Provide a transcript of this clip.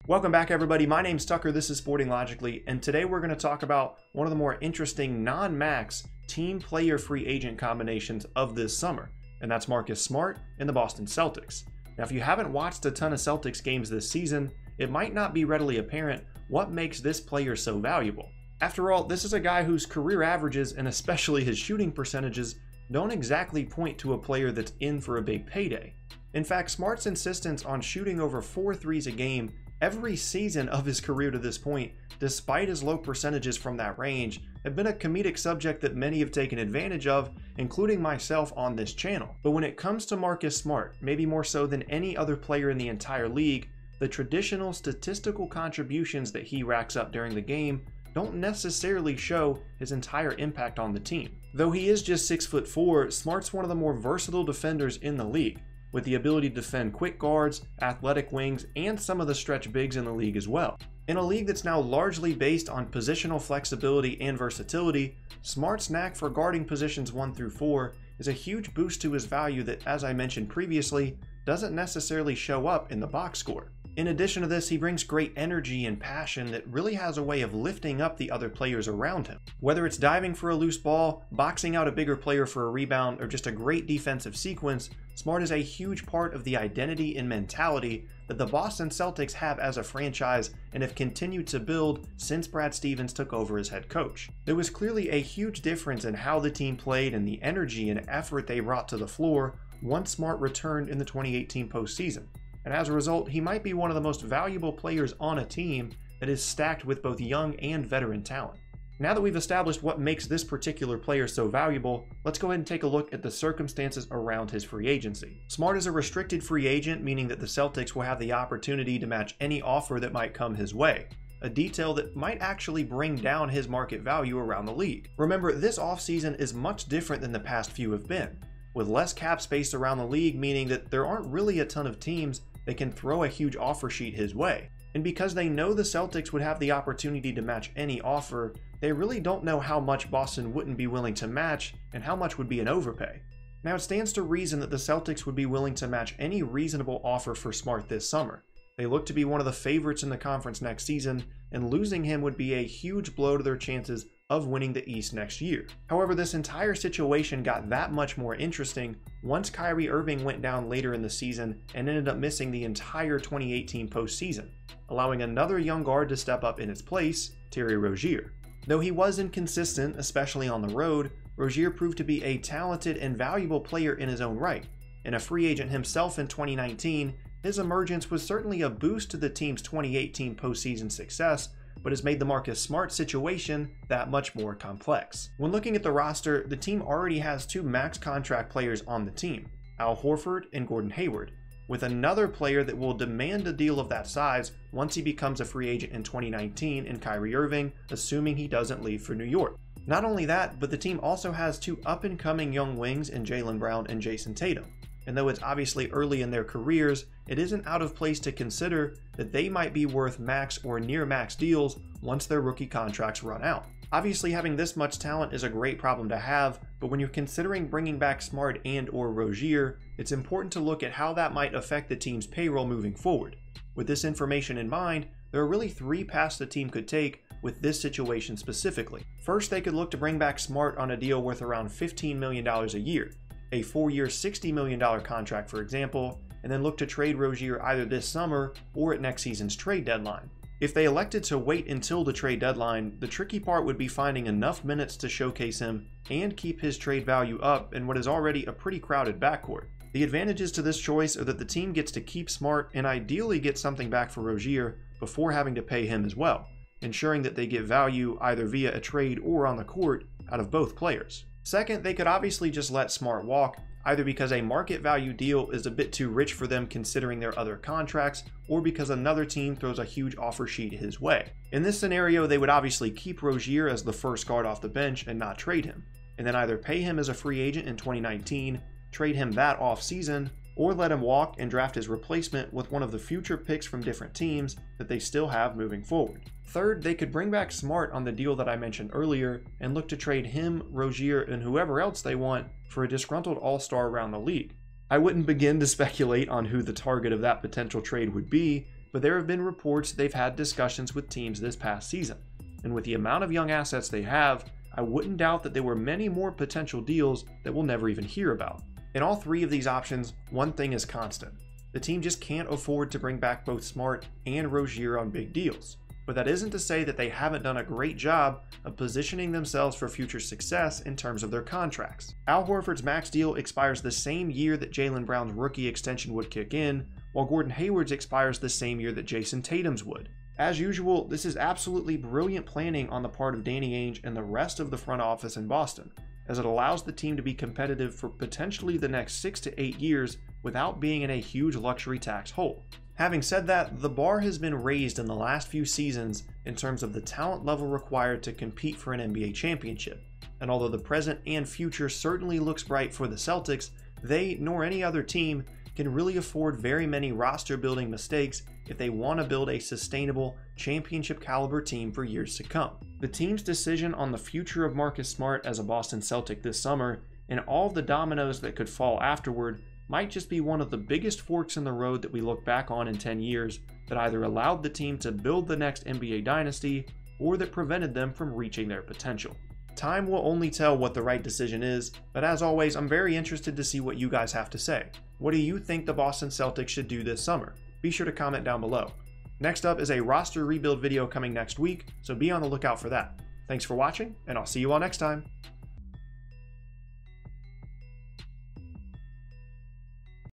Welcome back, everybody. My name's Tucker, this is Sporting Logically, and today we're going to talk about one of the more interesting non-max team player free agent combinations of this summer, and that's Marcus Smart and the Boston Celtics. Now, if you haven't watched a ton of Celtics games this season, it might not be readily apparent what makes this player so valuable. After all, this is a guy whose career averages, and especially his shooting percentages, don't exactly point to a player that's in for a big payday. In fact, Smart's insistence on shooting over 4 threes a game every season of his career to this point, despite his low percentages from that range, have been a comedic subject that many have taken advantage of, including myself on this channel. But when it comes to Marcus Smart, maybe more so than any other player in the entire league, the traditional statistical contributions that he racks up during the game don't necessarily show his entire impact on the team. Though he is just 6'4", Smart's one of the more versatile defenders in the league, with the ability to defend quick guards, athletic wings, and some of the stretch bigs in the league as well. In a league that's now largely based on positional flexibility and versatility, Smart's knack for guarding positions 1 through 4 is a huge boost to his value that, as I mentioned previously, doesn't necessarily show up in the box score. In addition to this, he brings great energy and passion that really has a way of lifting up the other players around him. Whether it's diving for a loose ball, boxing out a bigger player for a rebound, or just a great defensive sequence, Smart is a huge part of the identity and mentality that the Boston Celtics have as a franchise and have continued to build since Brad Stevens took over as head coach. There was clearly a huge difference in how the team played and the energy and effort they brought to the floor once Smart returned in the 2018 postseason. And as a result, he might be one of the most valuable players on a team that is stacked with both young and veteran talent. Now that we've established what makes this particular player so valuable, let's go ahead and take a look at the circumstances around his free agency. Smart is a restricted free agent, meaning that the Celtics will have the opportunity to match any offer that might come his way, a detail that might actually bring down his market value around the league. Remember, this offseason is much different than the past few have been, with less cap space around the league, meaning that there aren't really a ton of teams that can throw a huge offer sheet his way. And because they know the Celtics would have the opportunity to match any offer, they really don't know how much Boston wouldn't be willing to match and how much would be an overpay. Now, it stands to reason that the Celtics would be willing to match any reasonable offer for Smart this summer. They look to be one of the favorites in the conference next season, and losing him would be a huge blow to their chances of winning the East next year. However, this entire situation got that much more interesting once Kyrie Irving went down later in the season and ended up missing the entire 2018 postseason, allowing another young guard to step up in his place, Terry Rozier. Though he was inconsistent, especially on the road, Rozier proved to be a talented and valuable player in his own right. And a free agent himself in 2019, his emergence was certainly a boost to the team's 2018 postseason success, but has made the Marcus Smart situation that much more complex. When looking at the roster, the team already has 2 max contract players on the team, Al Horford and Gordon Hayward, with another player that will demand a deal of that size once he becomes a free agent in 2019 in Kyrie Irving, assuming he doesn't leave for New York. Not only that, but the team also has 2 up-and-coming young wings in Jaylen Brown and Jason Tatum. And though it's obviously early in their careers, it isn't out of place to consider that they might be worth max or near max deals once their rookie contracts run out. Obviously, having this much talent is a great problem to have, but when you're considering bringing back Smart and/or Rozier, it's important to look at how that might affect the team's payroll moving forward. With this information in mind, there are really 3 paths the team could take with this situation specifically. First, they could look to bring back Smart on a deal worth around $15 million a year, a 4-year $60 million contract for example, and then look to trade Rozier either this summer or at next season's trade deadline. If they elected to wait until the trade deadline, the tricky part would be finding enough minutes to showcase him and keep his trade value up in what is already a pretty crowded backcourt. The advantages to this choice are that the team gets to keep Smart and ideally get something back for Rozier before having to pay him as well, ensuring that they get value either via a trade or on the court out of both players. Second, they could obviously just let Smart walk, either because a market value deal is a bit too rich for them considering their other contracts, or because another team throws a huge offer sheet his way. In this scenario, they would obviously keep Rozier as the first guard off the bench and not trade him, and then either pay him as a free agent in 2019, trade him that off-season, or let him walk and draft his replacement with one of the future picks from different teams that they still have moving forward. Third, they could bring back Smart on the deal that I mentioned earlier and look to trade him, Rozier, and whoever else they want for a disgruntled all-star around the league. I wouldn't begin to speculate on who the target of that potential trade would be, but there have been reports they've had discussions with teams this past season. And with the amount of young assets they have, I wouldn't doubt that there were many more potential deals that we'll never even hear about. In all three of these options, one thing is constant. The team just can't afford to bring back both Smart and Rozier on big deals. But that isn't to say that they haven't done a great job of positioning themselves for future success in terms of their contracts. Al Horford's max deal expires the same year that Jaylen Brown's rookie extension would kick in, while Gordon Hayward's expires the same year that Jason Tatum's would. As usual, this is absolutely brilliant planning on the part of Danny Ainge and the rest of the front office in Boston, as it allows the team to be competitive for potentially the next 6 to 8 years without being in a huge luxury tax hole. Having said that, the bar has been raised in the last few seasons in terms of the talent level required to compete for an NBA championship, and although the present and future certainly looks bright for the Celtics, they, nor any other team, can really afford very many roster building mistakes if they want to build a sustainable, championship caliber team for years to come. The team's decision on the future of Marcus Smart as a Boston Celtic this summer, and all the dominoes that could fall afterward, might just be one of the biggest forks in the road that we look back on in 10 years that either allowed the team to build the next NBA dynasty or that prevented them from reaching their potential. Time will only tell what the right decision is, but as always, I'm very interested to see what you guys have to say. What do you think the Boston Celtics should do this summer? Be sure to comment down below. Next up is a roster rebuild video coming next week, so be on the lookout for that. Thanks for watching, and I'll see you all next time.